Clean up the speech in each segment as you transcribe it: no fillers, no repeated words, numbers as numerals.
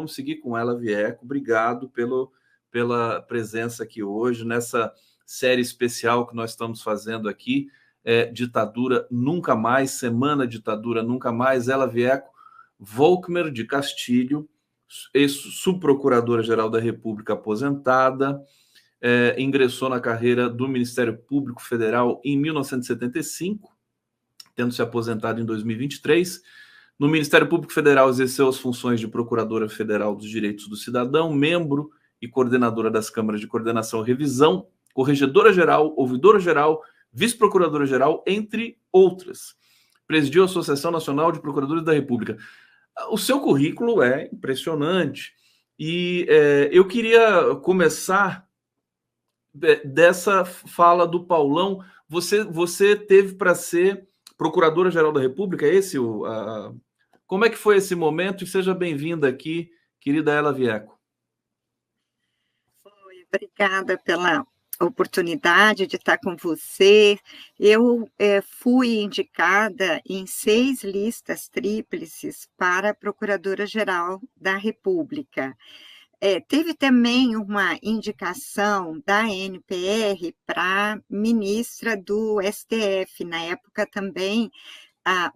vamos seguir com ela, Vieco. Obrigado pela presença aqui hoje, nessa série especial que nós estamos fazendo aqui, Ditadura Nunca Mais, Semana Ditadura Nunca Mais. Ela Vieco Volkmer de Castilho, ex-subprocuradora-geral da República aposentada, ingressou na carreira do Ministério Público Federal em 1975, tendo se aposentado em 2023. No Ministério Público Federal exerceu as funções de Procuradora Federal dos Direitos do Cidadão, membro e coordenadora das Câmaras de Coordenação e Revisão, Corregedora-Geral, Ouvidora-Geral, Vice-Procuradora-Geral, entre outras. Presidiu a Associação Nacional de Procuradores da República. O seu currículo é impressionante e eu queria começar dessa fala do Paulão. Você teve para ser Procuradora-Geral da República, como é que foi esse momento? E seja bem-vinda aqui, querida Ela Vieco. Obrigada pela oportunidade de estar com você. Eu fui indicada em 6 listas tríplices para Procuradora-Geral da República. Teve também uma indicação da NPR para ministra do STF, na época também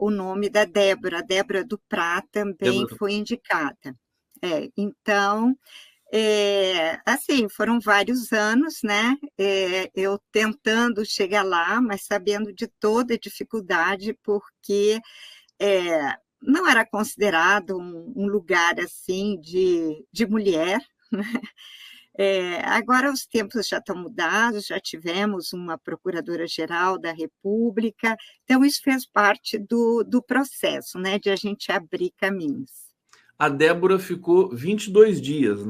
o nome da Débora do Prá também foi indicada. Então, assim, foram vários anos, né? Eu tentando chegar lá, mas sabendo de toda a dificuldade, porque não era considerado um lugar assim de mulher, né? Agora os tempos já estão mudados, já tivemos uma Procuradora-Geral da República, então isso fez parte do processo, né, de a gente abrir caminhos. A Débora ficou 22 dias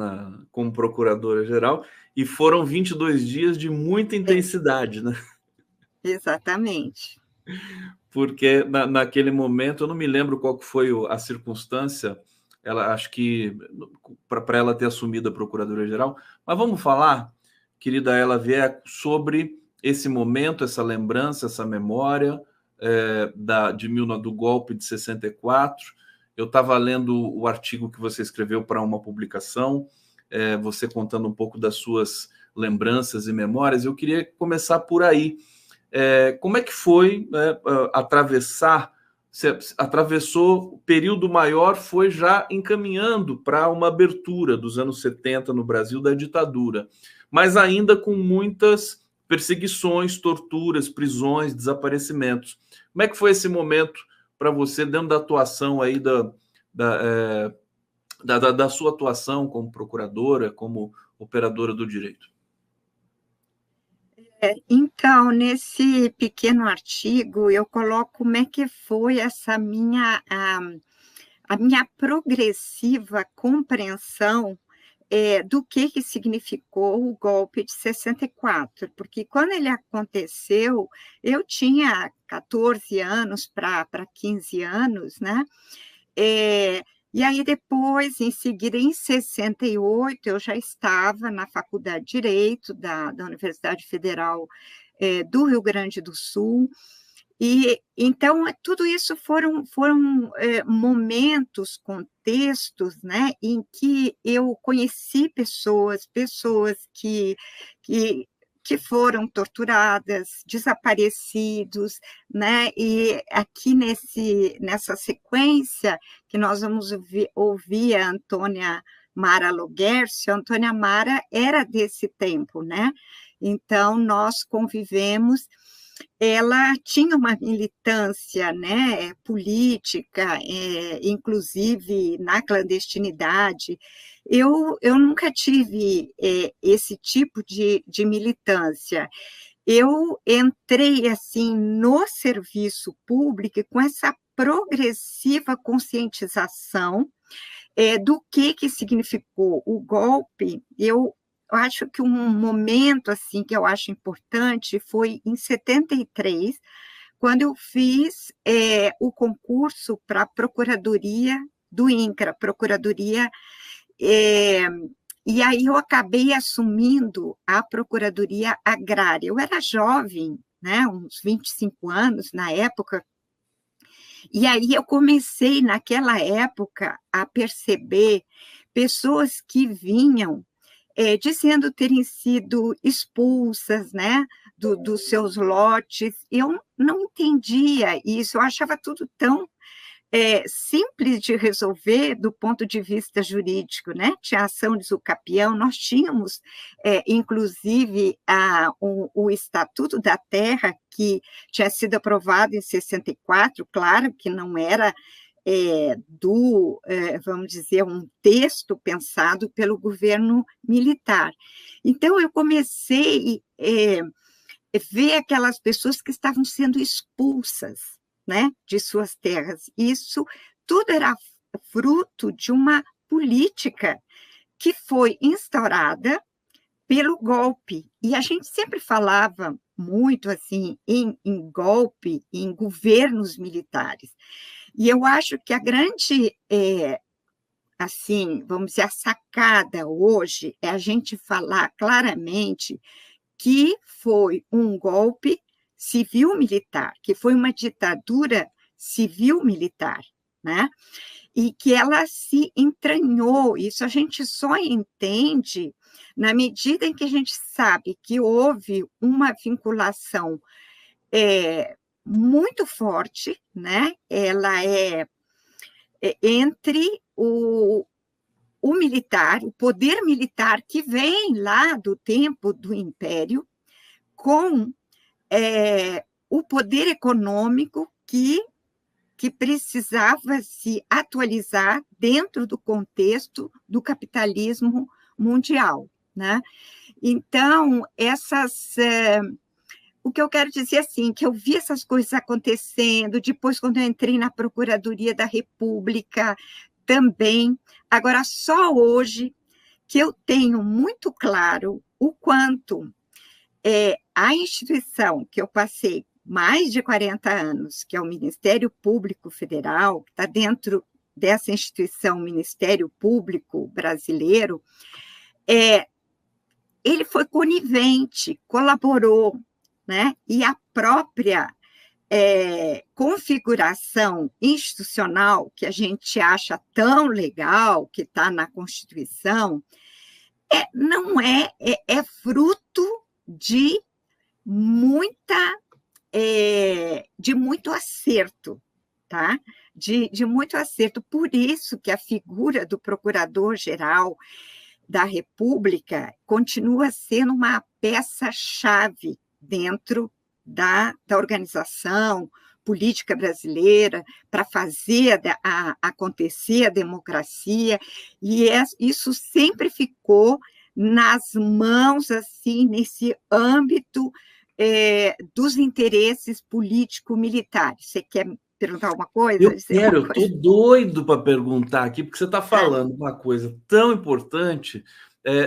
como Procuradora-Geral e foram 22 dias de muita intensidade, né? Exatamente. Porque naquele momento, eu não me lembro qual que foi a circunstância, acho que para ela ter assumido a Procuradora-Geral, mas vamos falar, querida Ela Vieco, sobre esse momento, essa lembrança, essa memória do golpe de 64. Eu estava lendo o artigo que você escreveu para uma publicação, você contando um pouco das suas lembranças e memórias. Eu queria começar por aí. Como é que foi atravessar? Você atravessou o período maior, foi já encaminhando para uma abertura dos anos 70 no Brasil da ditadura, mas ainda com muitas perseguições, torturas, prisões, desaparecimentos. Como é que foi esse momento para você, dentro da atuação aí da sua atuação como procuradora, como operadora do direito? Então, nesse pequeno artigo, eu coloco como é que foi essa a minha progressiva compreensão do que significou o golpe de 64, porque quando ele aconteceu, eu tinha 14 anos para 15 anos, né? E aí depois, em seguida, em 68, eu já estava na Faculdade de Direito da Universidade Federal do Rio Grande do Sul, e então tudo isso foram momentos, contextos, né, em que eu conheci pessoas que foram torturadas, desaparecidos, né? E aqui nessa sequência que nós vamos ouvir a Antônia Mara Loguercio, a Antônia Mara era desse tempo, né? Então, nós convivemos. Ela tinha uma militância, né, política, inclusive na clandestinidade. Eu nunca tive esse tipo de militância. Eu entrei assim no serviço público com essa progressiva conscientização do que significou o golpe. Eu acho que um momento assim que eu acho importante foi em 73, quando eu fiz o concurso para a Procuradoria do INCRA, Procuradoria, e aí eu acabei assumindo a Procuradoria Agrária. Eu era jovem, né, uns 25 anos na época, e aí eu comecei naquela época a perceber pessoas que vinham dizendo terem sido expulsas, né, dos seus lotes. Eu não entendia isso, eu achava tudo tão simples de resolver do ponto de vista jurídico, né? Tinha a ação de usucapião, nós tínhamos, inclusive, o Estatuto da Terra, que tinha sido aprovado em 64, claro que não era vamos dizer, um texto pensado pelo governo militar. Então, eu comecei a ver aquelas pessoas que estavam sendo expulsas, né, de suas terras. Isso tudo era fruto de uma política que foi instaurada pelo golpe. E a gente sempre falava muito assim em golpe, em governos militares. E eu acho que a grande, assim, vamos dizer, a sacada hoje é a gente falar claramente que foi um golpe civil-militar, que foi uma ditadura civil-militar, né? E que ela se entranhou. Isso a gente só entende na medida em que a gente sabe que houve uma vinculação muito forte, né? Ela entre o militar, o poder militar que vem lá do tempo do Império, com o poder econômico que precisava se atualizar dentro do contexto do capitalismo mundial, né? Então, o que eu quero dizer assim, que eu vi essas coisas acontecendo, depois quando eu entrei na Procuradoria da República também, agora só hoje que eu tenho muito claro o quanto a instituição que eu passei mais de 40 anos, que é o Ministério Público Federal, que está dentro dessa instituição, o Ministério Público Brasileiro, ele foi conivente, colaborou, né? E a própria configuração institucional, que a gente acha tão legal, que está na Constituição, não é fruto de muito acerto, tá? De muito acerto. Por isso que a figura do Procurador-Geral da República continua sendo uma peça-chave dentro da organização política brasileira para fazer acontecer a democracia, e isso sempre ficou nas mãos, assim, nesse âmbito dos interesses político-militares. Você quer perguntar alguma coisa? Eu quero, eu estou doido para perguntar aqui, porque você está falando uma coisa tão importante.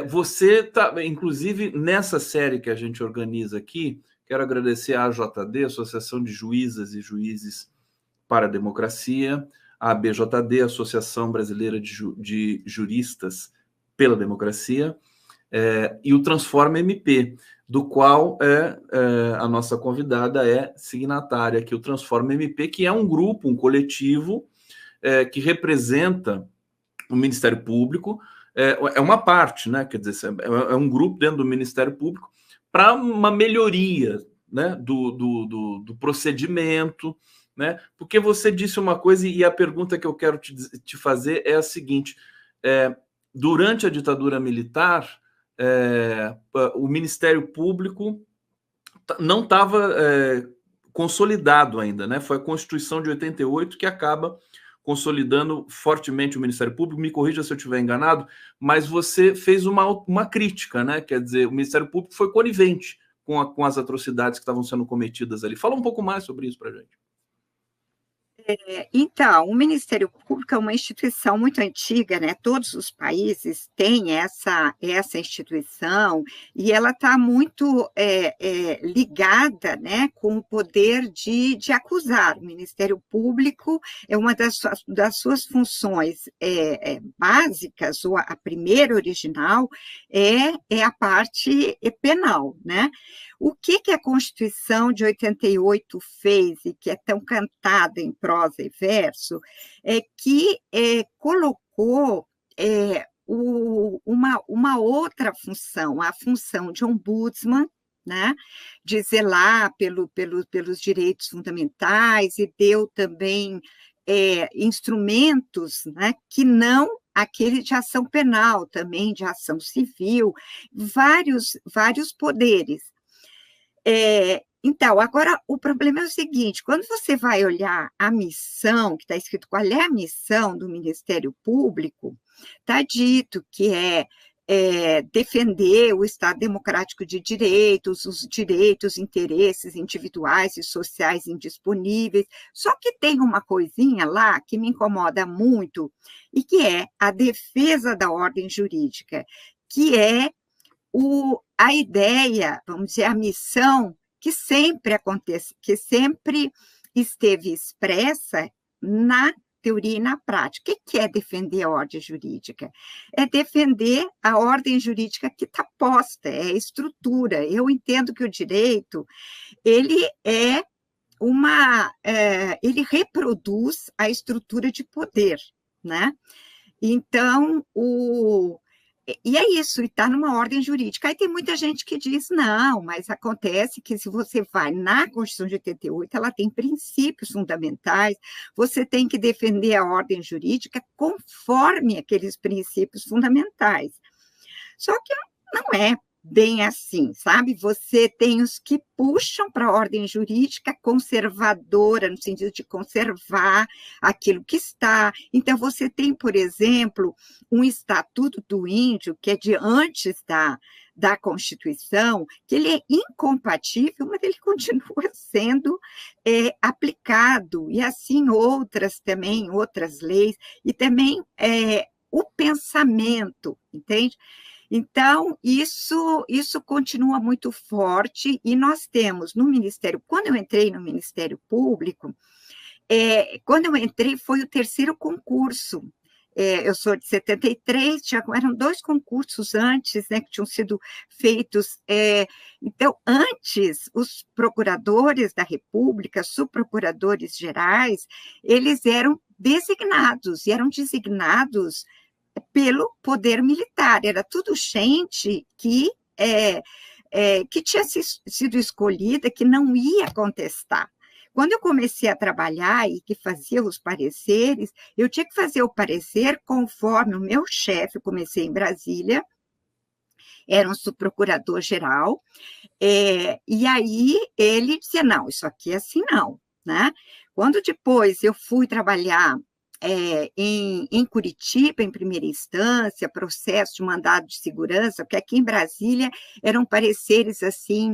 Você está, inclusive, nessa série que a gente organiza aqui, quero agradecer à AJD, Associação de Juízas e Juízes para a Democracia, a ABJD, Associação Brasileira de Juristas pela Democracia, e o Transforma MP, do qual a nossa convidada é signatária aqui, o Transforma MP, que é um grupo, um coletivo que representa o Ministério Público, é uma parte, né? Quer dizer, é um grupo dentro do Ministério Público para uma melhoria, né, do procedimento, né? Porque você disse uma coisa, e a pergunta que eu quero te fazer é a seguinte: durante a ditadura militar, o Ministério Público não estava consolidado ainda, né? Foi a Constituição de 88 que acaba consolidando fortemente o Ministério Público. Me corrija se eu estiver enganado, mas você fez uma crítica, né? Quer dizer, o Ministério Público foi conivente com as atrocidades que estavam sendo cometidas ali. Fala um pouco mais sobre isso para a gente. Então, o Ministério Público é uma instituição muito antiga, né? Todos os países têm essa instituição, e ela está muito ligada, né, com o poder de acusar. O Ministério Público é uma das suas funções básicas, ou a primeira original, é a parte penal, né? O que a Constituição de 88 fez, e que é tão cantada em prosa e verso, é que colocou uma outra função, a função de ombudsman, né, de zelar pelos direitos fundamentais, e deu também instrumentos, né, que não aquele de ação penal, também de ação civil, vários poderes. Então, agora, o problema é o seguinte, quando você vai olhar a missão, que está escrito qual é a missão do Ministério Público, está dito que defender o Estado democrático de direitos, os direitos, interesses individuais e sociais indisponíveis, só que tem uma coisinha lá que me incomoda muito, e que é a defesa da ordem jurídica, que é a ideia, vamos dizer, a missão que sempre acontece, que sempre esteve expressa na teoria e na prática. O que é defender a ordem jurídica? É defender a ordem jurídica que está posta, é a estrutura. Eu entendo que o direito, ele ele reproduz a estrutura de poder, né? Então, e é isso, e está numa ordem jurídica. Aí tem muita gente que diz, não, mas acontece que se você vai na Constituição de 88, ela tem princípios fundamentais, você tem que defender a ordem jurídica conforme aqueles princípios fundamentais. Só que não é bem assim, sabe? Você tem os que puxam para a ordem jurídica conservadora, no sentido de conservar aquilo que está. Então, você tem, por exemplo, um Estatuto do Índio, que é de antes da Constituição, que ele é incompatível, mas ele continua sendo aplicado, e assim outras leis, e também o pensamento, entende? Então, isso continua muito forte, e nós temos no Ministério, quando eu entrei no Ministério Público, quando eu entrei foi o terceiro concurso, eu sou de 73, eram 2 concursos antes, né, que tinham sido feitos, então, antes, os procuradores da República, subprocuradores gerais, eles eram designados, e eram designados pelo poder militar, era tudo gente que tinha sido escolhida, que não ia contestar. Quando eu comecei a trabalhar e que fazia os pareceres, eu tinha que fazer o parecer conforme o meu chefe, eu comecei em Brasília, era um subprocurador-geral, e aí ele dizia, não, isso aqui é assim não, né? Quando depois eu fui trabalhar em Curitiba, em primeira instância, processo de mandado de segurança, porque aqui em Brasília eram pareceres assim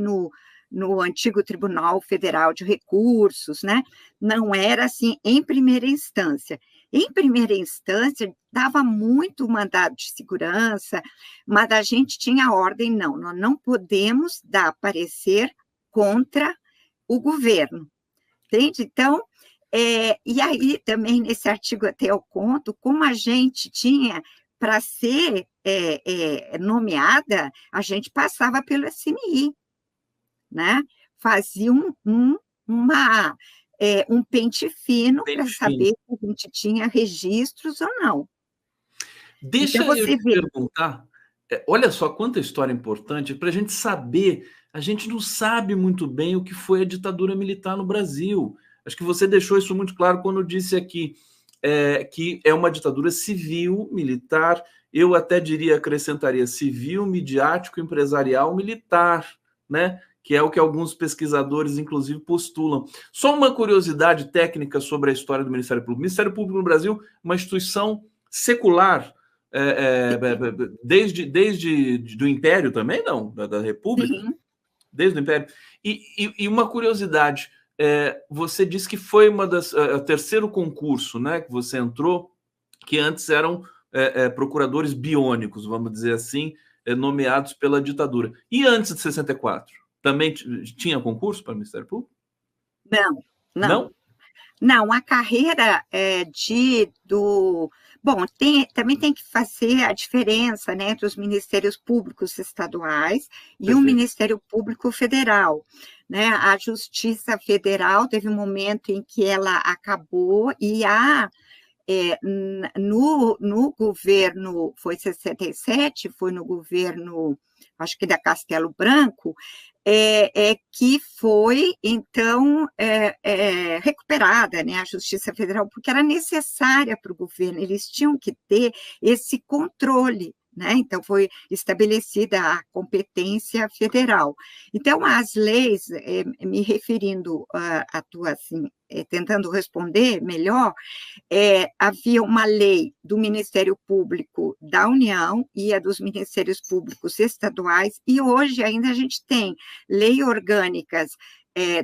no antigo Tribunal Federal de Recursos, né? Não era assim em primeira instância. Em primeira instância, dava muito mandado de segurança, mas a gente tinha ordem, não, nós não podemos dar parecer contra o governo, entende? Então, e aí, também, nesse artigo até eu conto, como a gente tinha, para ser nomeada, a gente passava pelo SNI, né? Fazia um pente fino para saber se a gente tinha registros ou não. Deixa então, eu te perguntar, olha só quanta história importante, para a gente saber, a gente não sabe muito bem o que foi a ditadura militar no Brasil. Acho que você deixou isso muito claro quando disse aqui que é uma ditadura civil, militar, eu até diria, acrescentaria civil, midiático, empresarial, militar, né? Que é o que alguns pesquisadores, inclusive, postulam. Só uma curiosidade técnica sobre a história do Ministério Público. O Ministério Público no Brasil, uma instituição secular, desde do Império também, não? Da República? Sim. Desde o Império. E uma curiosidade, você disse que foi o terceiro concurso, né, que você entrou, que antes eram procuradores biônicos, vamos dizer assim, nomeados pela ditadura. E antes de 64? Também tinha concurso para o Ministério Público? Não. Não, a carreira Bom, também tem que fazer a diferença, né, entre os ministérios públicos estaduais e o Ministério Público Federal, né? A Justiça Federal teve um momento em que ela acabou, e no governo, foi 67, foi no governo, acho que da Castelo Branco, que foi, então, recuperada, né, a Justiça Federal, porque era necessária para o governo, eles tinham que ter esse controle, né? Então, foi estabelecida a competência federal. Então, as leis, me referindo a tua, assim, tentando responder melhor, havia uma lei do Ministério Público da União e a dos Ministérios Públicos estaduais, e hoje ainda a gente tem lei orgânicas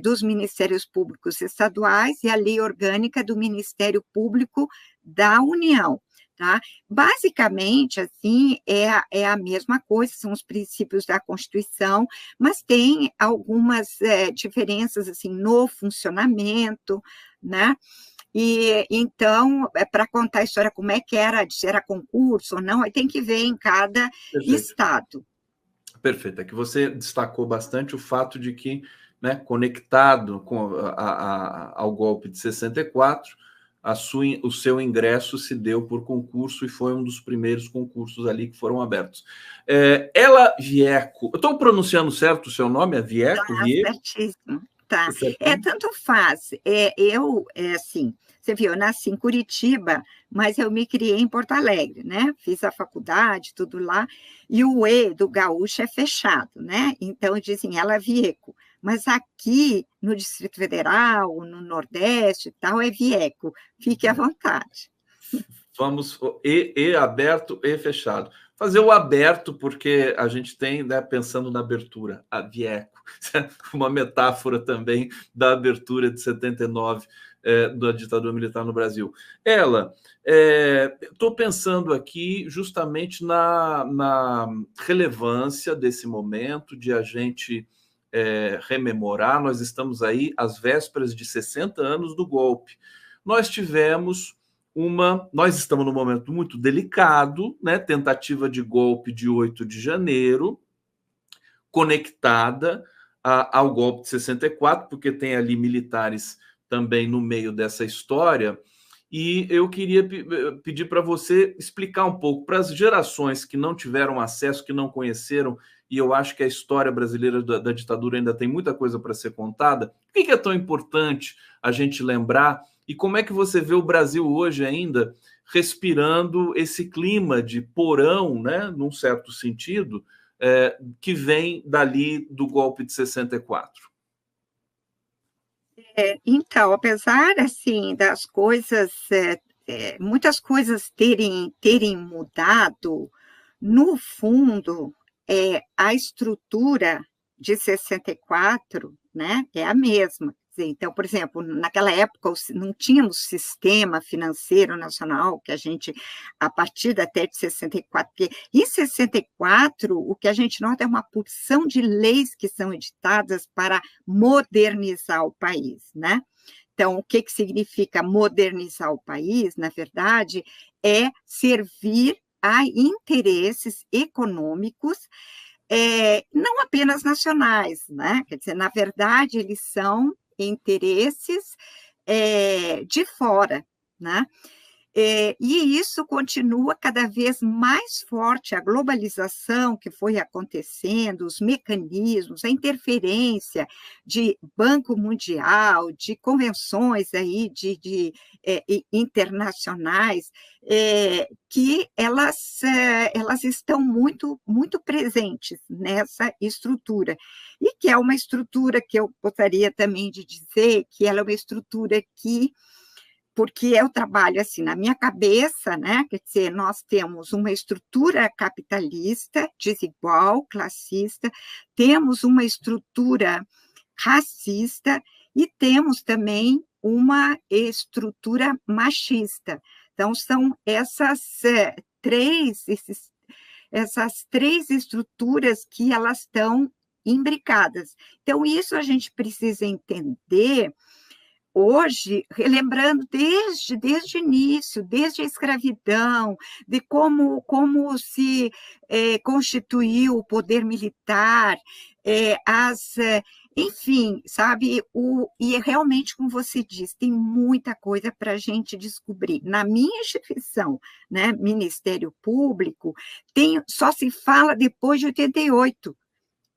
dos Ministérios Públicos estaduais e a lei orgânica do Ministério Público da União. Tá? Basicamente, assim, é a mesma coisa, são os princípios da Constituição, mas tem algumas diferenças assim, no funcionamento, né? E então, para contar a história, como é que era, se era concurso ou não, aí tem que ver em cada estado. Perfeito. É que você destacou bastante o fato de que, né, conectado ao golpe de 64, o seu ingresso se deu por concurso e foi um dos primeiros concursos ali que foram abertos. Ela Vieco, eu estou pronunciando certo o seu nome? É Vieco? Certíssimo. Tá. Tanto faz. Assim, você viu, eu nasci em Curitiba, mas eu me criei em Porto Alegre, né? Fiz a faculdade, tudo lá, e o E do gaúcho é fechado, né? Então, dizem ela Vieco. Mas aqui, no Distrito Federal, no Nordeste e tal, é Vieco. Fique à vontade. Vamos, E aberto, E fechado. Fazer o aberto, porque a gente tem, né, pensando na abertura, a Vieco, uma metáfora também da abertura de 79 da ditadura militar no Brasil. Estou pensando aqui justamente na relevância desse momento de a gente rememorar. Nós estamos aí às vésperas de 60 anos do golpe. Nós estamos num momento muito delicado, né? Tentativa de golpe de 8 de janeiro, conectada ao golpe de 64, porque tem ali militares também no meio dessa história. E eu queria pedir para você explicar um pouco para as gerações que não tiveram acesso, que não conheceram, e eu acho que a história brasileira da ditadura ainda tem muita coisa para ser contada. Por que é tão importante a gente lembrar? E como é que você vê o Brasil hoje ainda respirando esse clima de porão, né, num certo sentido, que vem dali do golpe de 64? Então, apesar assim das coisas, muitas coisas terem mudado, no fundo, a estrutura de 64, né, é a mesma. Então, por exemplo, naquela época não tínhamos sistema financeiro nacional, que a gente, a partir até de 64, porque em 64, o que a gente nota é uma porção de leis que são editadas para modernizar o país, né? Então, o que significa modernizar o país, na verdade, é servir a interesses econômicos, não apenas nacionais, né? Quer dizer, na verdade, eles são interesses de fora, né? E isso continua cada vez mais forte, a globalização que foi acontecendo, os mecanismos, a interferência de Banco Mundial, de convenções aí internacionais, que elas estão muito, muito presentes nessa estrutura, e que é uma estrutura que eu gostaria também de dizer que ela é uma estrutura porque eu trabalho assim, na minha cabeça, né? Quer dizer, nós temos uma estrutura capitalista, desigual, classista, temos uma estrutura racista e temos também uma estrutura machista. Então, são essas três estruturas que elas estão imbricadas. Então, isso a gente precisa entender hoje, relembrando desde o início, desde a escravidão, de como se constituiu o poder militar, Enfim, sabe, e realmente, como você disse, tem muita coisa para a gente descobrir. Na minha instituição, né, Ministério Público, só se fala depois de 88,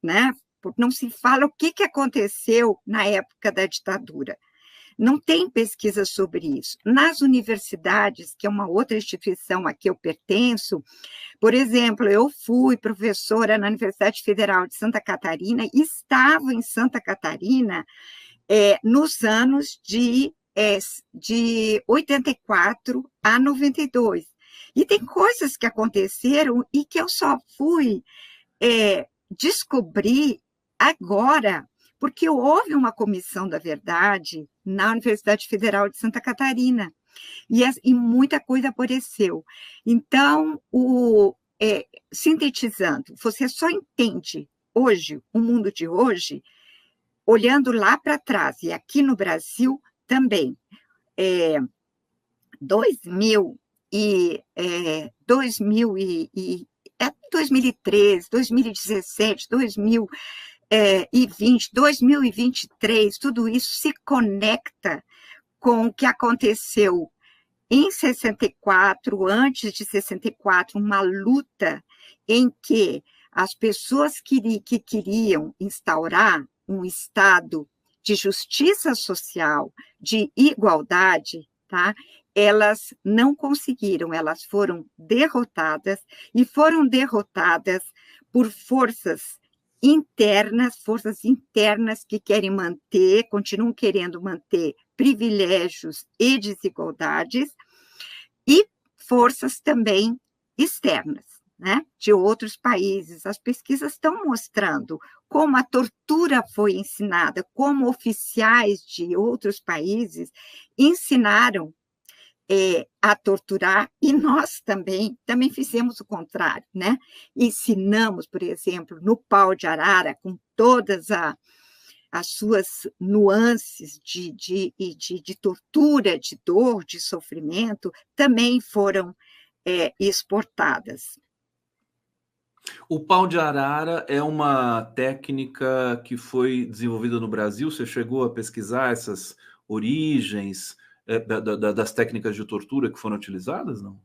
né? Não se fala o que aconteceu na época da ditadura. Não tem pesquisa sobre isso. Nas universidades, que é uma outra instituição a que eu pertenço, por exemplo, eu fui professora na Universidade Federal de Santa Catarina e estava em Santa Catarina nos anos de 84 a 92. E tem coisas que aconteceram e que eu só fui descobrir agora, porque houve uma comissão da verdade na Universidade Federal de Santa Catarina, e muita coisa apareceu. Então, sintetizando, você só entende hoje, o mundo de hoje, olhando lá para trás, e aqui no Brasil também. 2013, 2017, 2020, 2023, tudo isso se conecta com o que aconteceu em 64, antes de 64, uma luta em que as pessoas que queriam instaurar um Estado de justiça social, de igualdade, tá? Elas não conseguiram, elas foram derrotadas, e foram derrotadas por forças internas que querem manter, continuam querendo manter privilégios e desigualdades, e forças também externas, né, de outros países. As pesquisas estão mostrando como a tortura foi ensinada, como oficiais de outros países ensinaram a torturar, e nós também fizemos o contrário, né? Ensinamos, por exemplo, no pau de arara, com todas as suas nuances de tortura, de dor, de sofrimento, também foram exportadas. O pau de arara é uma técnica que foi desenvolvida no Brasil. Você chegou a pesquisar essas origens das técnicas de tortura que foram utilizadas, não?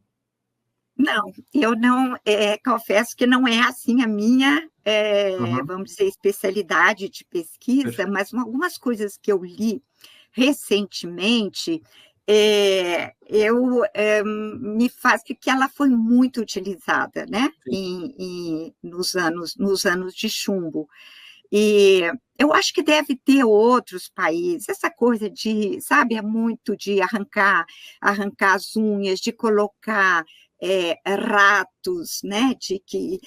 Não, eu não, confesso que não é assim a minha, Uhum. vamos dizer, especialidade de pesquisa, mas algumas coisas que eu li recentemente, me faz que ela foi muito utilizada, né, nos anos de chumbo. E eu acho que deve ter outros países, essa coisa de, sabe, é muito de arrancar as unhas, de colocar ratos, né, de que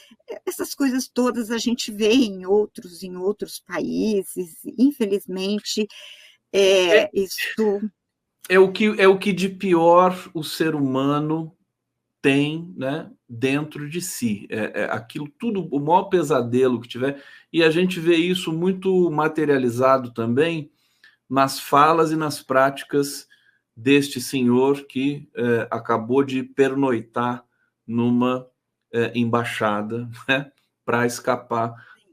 essas coisas todas a gente vê em outros países, infelizmente, isso... É o que de pior o ser humano tem, né, dentro de si. Aquilo tudo, o maior pesadelo que tiver, e a gente vê isso muito materializado também nas falas e nas práticas deste senhor que acabou de pernoitar numa embaixada, né, para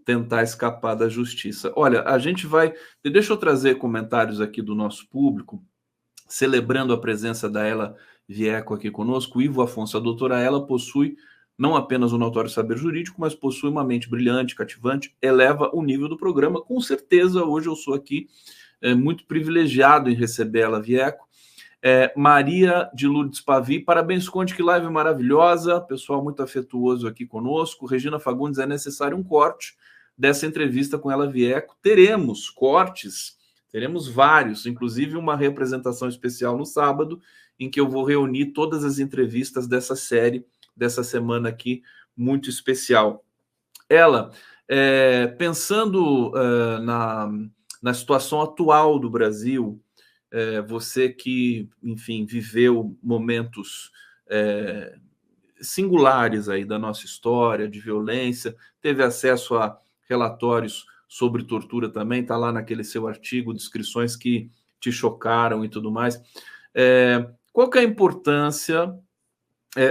tentar escapar da justiça. Olha, a gente vai... Deixa eu trazer comentários aqui do nosso público, celebrando a presença da Ela Vieco aqui conosco. Ivo Afonso: a doutora Ela possui não apenas um notório saber jurídico, mas possui uma mente brilhante, cativante, eleva o nível do programa. Com certeza, hoje eu sou aqui muito privilegiado em receber Ela Vieco. Maria de Lourdes Pavi: parabéns, Conde, que live maravilhosa, pessoal muito afetuoso aqui conosco. Regina Fagundes: é necessário um corte dessa entrevista com Ela Vieco. Teremos cortes, teremos vários, inclusive uma representação especial no sábado, em que eu vou reunir todas as entrevistas dessa série, dessa semana aqui, muito especial. Ela, pensando na situação atual do Brasil, você que, enfim, viveu momentos singulares aí da nossa história, de violência, teve acesso a relatórios sobre tortura também, está lá naquele seu artigo, descrições que te chocaram e tudo mais. Qual que é a importância?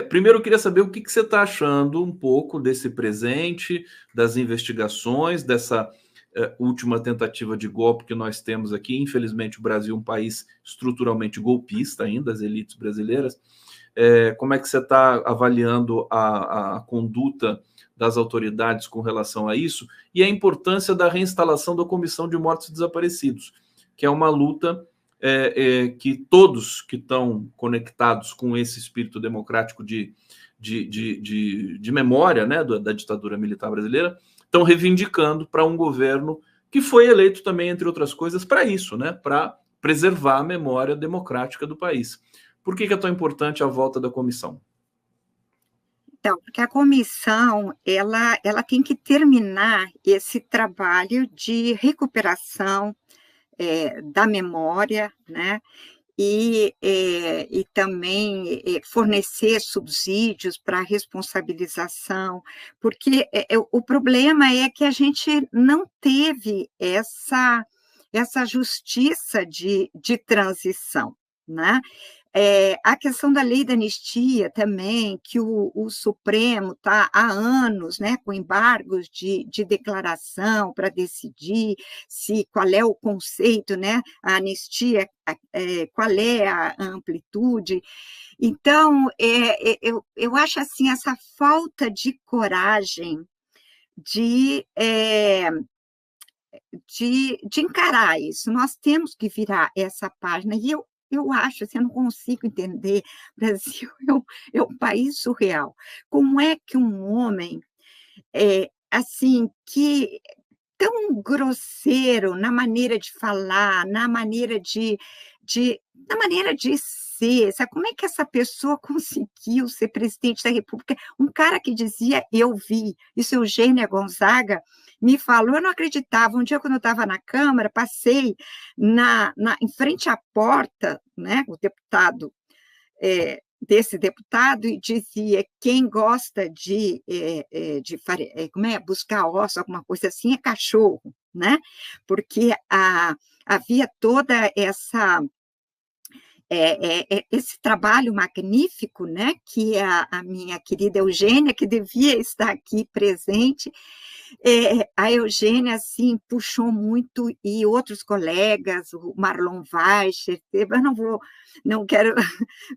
Primeiro, eu queria saber o que você está achando um pouco desse presente, das investigações, dessa última tentativa de golpe que nós temos aqui. Infelizmente, o Brasil é um país estruturalmente golpista ainda, as elites brasileiras. Como é que você está avaliando a conduta das autoridades com relação a isso e a importância da reinstalação da Comissão de Mortos e Desaparecidos, que é uma luta que todos que estão conectados com esse espírito democrático de memória, né, da ditadura militar brasileira, estão reivindicando para um governo que foi eleito também, entre outras coisas, para isso, né, para preservar a memória democrática do país. Por que é tão importante a volta da comissão? Então, porque a comissão ela tem que terminar esse trabalho de recuperação da memória, né? E também fornecer subsídios para a responsabilização, porque o problema é que a gente não teve essa justiça de transição, né? A questão da lei da anistia também, que o Supremo está há anos, né, com embargos de declaração para decidir qual é o conceito, né, a anistia, qual é a amplitude. Então, eu acho assim, essa falta de coragem de encarar isso. Nós temos que virar essa página, e eu acho, assim, eu não consigo entender, o Brasil é um país surreal. Como é que um homem, assim, que tão grosseiro na maneira de falar, na maneira de ser, sabe? Como é que essa pessoa conseguiu ser presidente da República? Um cara que dizia, eu vi, isso Eugênia Gonzaga me falou, eu não acreditava. Um dia, quando eu estava na Câmara, passei em frente à porta, né, o deputado, desse deputado, e dizia, quem gosta de buscar osso, alguma coisa assim, é cachorro, né? Porque havia toda esse trabalho magnífico, né, que a minha querida Eugênia, que devia estar aqui presente, a Eugênia, assim, puxou muito, e outros colegas, o Marlon Weicher, eu não quero,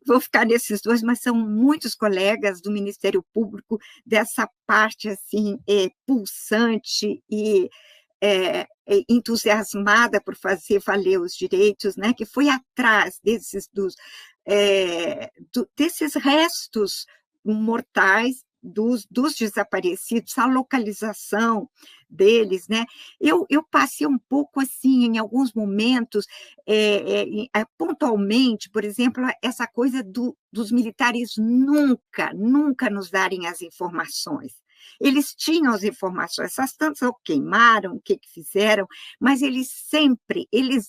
vou ficar nesses dois, mas são muitos colegas do Ministério Público, dessa parte, assim, pulsante e entusiasmada por fazer valer os direitos, né, que foi atrás desses restos mortais dos desaparecidos, a localização deles, né? Eu passei um pouco assim, em alguns momentos, pontualmente, por exemplo, essa coisa dos militares nunca nos darem as informações. Eles tinham as informações, essas tantas queimaram, o que fizeram, mas eles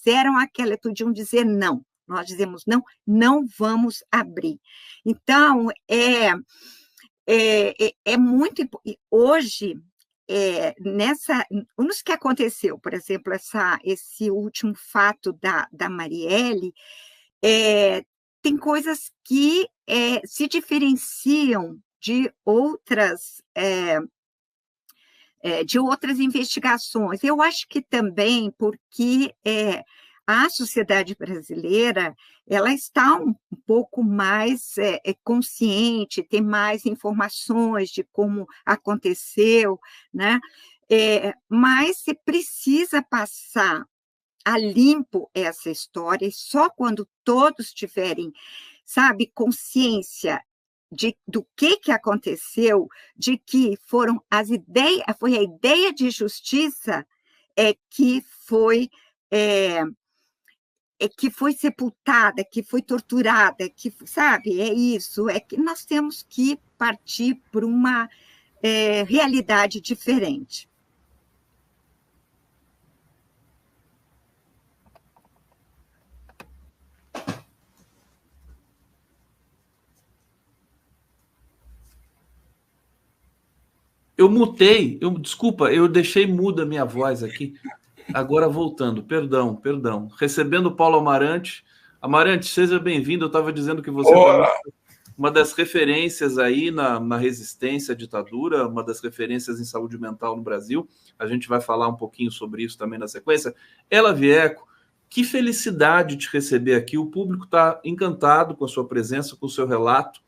eram aquela, podiam dizer não. Nós dizemos não vamos abrir. Então, é muito importante. Hoje, nos que aconteceu, por exemplo, esse último fato da Marielle, tem coisas que se diferenciam de outras investigações. Eu acho que também porque a sociedade brasileira ela está um pouco mais consciente, tem mais informações de como aconteceu, né? Mas se precisa passar a limpo essa história, e só quando todos tiverem, sabe, consciência do que aconteceu, de que foi a ideia de justiça que foi sepultada, que foi torturada, que, sabe, isso, que nós temos que partir para uma realidade diferente. Eu mutei, desculpa, eu deixei muda a minha voz aqui. Agora voltando, perdão. Recebendo o Paulo Amarante. Amarante, seja bem-vindo. Eu estava dizendo que você uma das referências aí na resistência à ditadura, uma das referências em saúde mental no Brasil. A gente vai falar um pouquinho sobre isso também na sequência. Ela Vieco, que felicidade te receber aqui. O público está encantado com a sua presença, com o seu relato.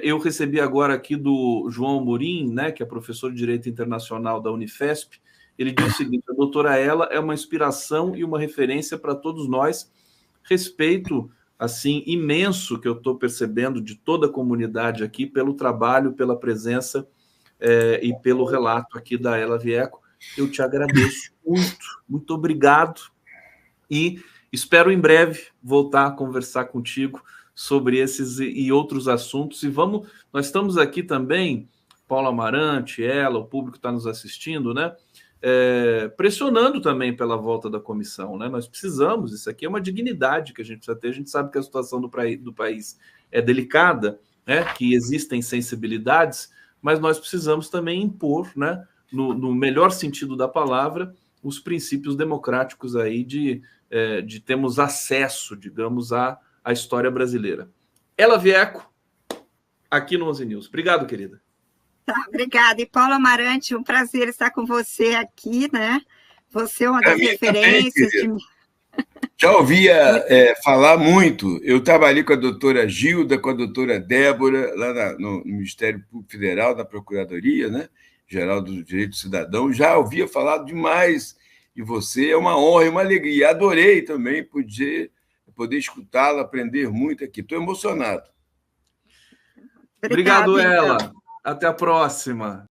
Eu recebi agora aqui do João Amorim, né, que é professor de Direito Internacional da Unifesp. Ele diz o seguinte: a doutora Ela é uma inspiração e uma referência para todos nós. Respeito assim imenso que eu estou percebendo de toda a comunidade aqui pelo trabalho, pela presença e pelo relato aqui da Ela Vieco. Eu te agradeço muito, muito obrigado e espero em breve voltar a conversar contigo sobre esses e outros assuntos. E nós estamos aqui também, Paulo Amarante, o público está nos assistindo, né? Pressionando também pela volta da comissão, né? Nós precisamos, isso aqui é uma dignidade que a gente precisa ter. A gente sabe que a situação do país é delicada, né? Que existem sensibilidades, mas nós precisamos também impor, né? No melhor sentido da palavra, os princípios democráticos aí de termos acesso, digamos, à história brasileira. Ela Vieco, aqui no 11 News. Obrigado, querida. Tá, obrigada. E Paulo Amarante, um prazer estar com você aqui, né? Você é uma das referências. Já ouvia falar muito. Eu trabalhei com a doutora Gilda, com a doutora Débora, lá no Ministério Público Federal, na Procuradoria, né? Geral do Direito do Cidadão. Já ouvia falar demais de você. É uma honra e uma alegria. Adorei também poder escutá-la, aprender muito aqui. Estou emocionado. Obrigado, Ela. Até a próxima.